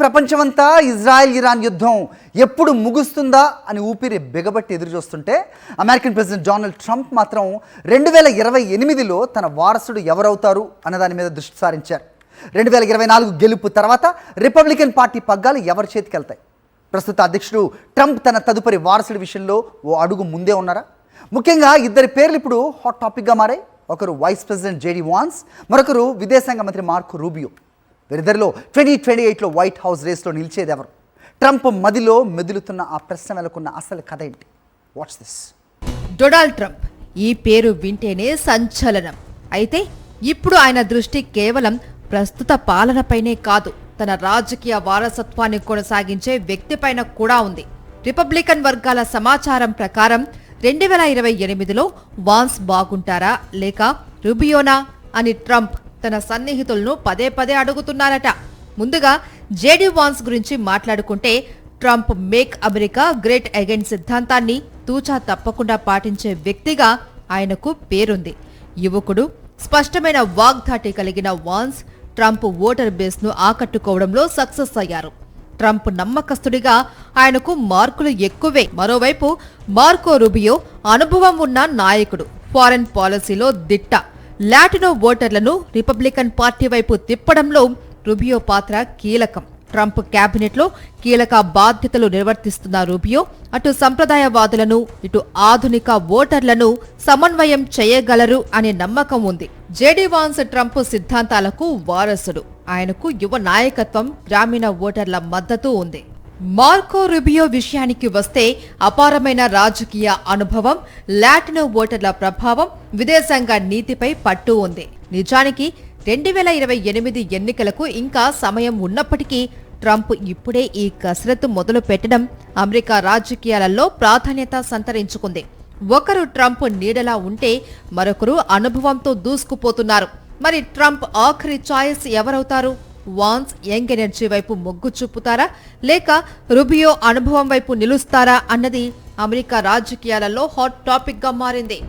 ప్రపంచమంతా ఇజ్రాయెల్-ఇరాన్ యుద్ధం ఎప్పుడు ముగుస్తుందా అని ఊపిరి బిగబట్టి ఎదురు చూస్తుంటే అమెరికన్ ప్రెసిడెంట్ డొనాల్డ్ ట్రంప్ మాత్రం 2028లో తన వారసుడు ఎవరవుతారు అన్న దాని మీద దృష్టి సారించారు. 2024 గెలుపు తర్వాత రిపబ్లికన్ పార్టీ పగ్గాలు ఎవరి చేతికి వెళ్తాయి? ప్రస్తుత అధ్యక్షుడు ట్రంప్ తన తదుపరి వారసుడి విషయంలో ఓ అడుగు ముందే ఉన్నారా? ముఖ్యంగా ఇద్దరి పేర్లు ఇప్పుడు హాట్ టాపిక్గా మారాయి. ఒకరు వైస్ ప్రెసిడెంట్ జేడీ వాన్స్, మరొకరు విదేశాంగ మంత్రి మార్కో రూబియో. వీరిద్దరిలో 2028లో వైట్ హౌస్ రేస్లో నిలిచేది ఎవరు? ట్రంప్ మదిలో మెదులుతున్న ఆ ప్రశ్న వెనుకున్న అసలు కథ ఏంటి? What's this? డొనాల్డ్ ట్రంప్ ఈ పేరు వింటేనే సంచలనం. అయితే ఇప్పుడు ఆయన దృష్టి కేవలం ప్రస్తుత పాలనపైనే కాదు, తన రాజకీయ వారసత్వాన్ని కొనసాగించే వ్యక్తిపైన కూడా ఉంది. రిపబ్లికన్ వర్గాల సమాచారం ప్రకారం 2028లో వాన్స్ బాగుంటారా లేక రూబియోనా అని ట్రంప్ తన సన్నిహితులను పదే పదే అడుగుతున్నారట. ముందుగా జేడీ వాన్స్ గురించి మాట్లాడుకుంటే Trump make America great again సిద్ధాంతాన్ని తూచా తప్పకుండా పాటించే వ్యక్తిగా ఆయనకు పేరుంది. యువకుడు, స్పష్టమైన వాగ్దాటి కలిగిన వాన్స్ ట్రంప్ ఓటర్ బేస్ను ఆకట్టుకోవడంలో సక్సెస్ అయ్యారు. ట్రంప్ నమ్మకస్తుడిగా ఆయనకు మార్కులు ఎక్కువే. మరోవైపు మార్కో రూబియో అనుభవం ఉన్న నాయకుడు, ఫారెన్ పాలసీలో దిట్ట. లాటినో ఓటర్లను రిపబ్లికన్ పార్టీ వైపు తిప్పడంలో రూబియో పాత్ర కీలకం. ట్రంప్ కేబినెట్లో కీలక బాధ్యతలు నిర్వర్తిస్తున్న రూబియో అటు సంప్రదాయవాదులను ఇటు ఆధునిక ఓటర్లను సమన్వయం చేయగలరు అనే నమ్మకం ఉంది. జేడీ వాన్స్ ట్రంప్ సిద్ధాంతాలకు వారసుడు. ఆయనకు యువ నాయకత్వం, గ్రామీణ ఓటర్ల మద్దతు ఉంది. మార్కో రూబియో విషయానికి వస్తే అపారమైన రాజకీయ అనుభవం, లాటినో ఓటర్ల ప్రభావం, విదేశాంగ నీతిపై పట్టు ఉంది. నిజానికి 2028 ఎన్నికలకు ఇంకా సమయం ఉన్నప్పటికీ ట్రంప్ ఇప్పుడే ఈ కసరత్తు మొదలు పెట్టడం అమెరికా రాజకీయాలలో ప్రాధాన్యత సంతరించుకుంది. ఒకరు ట్రంప్ నీడలా ఉంటే మరొకరు అనుభవంతో దూసుకుపోతున్నారు. మరి ట్రంప్ ఆఖరి చాయిస్ ఎవరవుతారు? వాన్స్ యంగ్ ఎనర్జీ వైపు మొగ్గు చూపుతారా లేక రూబియో అనుభవం వైపు నిలుస్తారా అన్నది అమెరికా రాజకీయాలలో హాట్ టాపిక్ గా మారింది.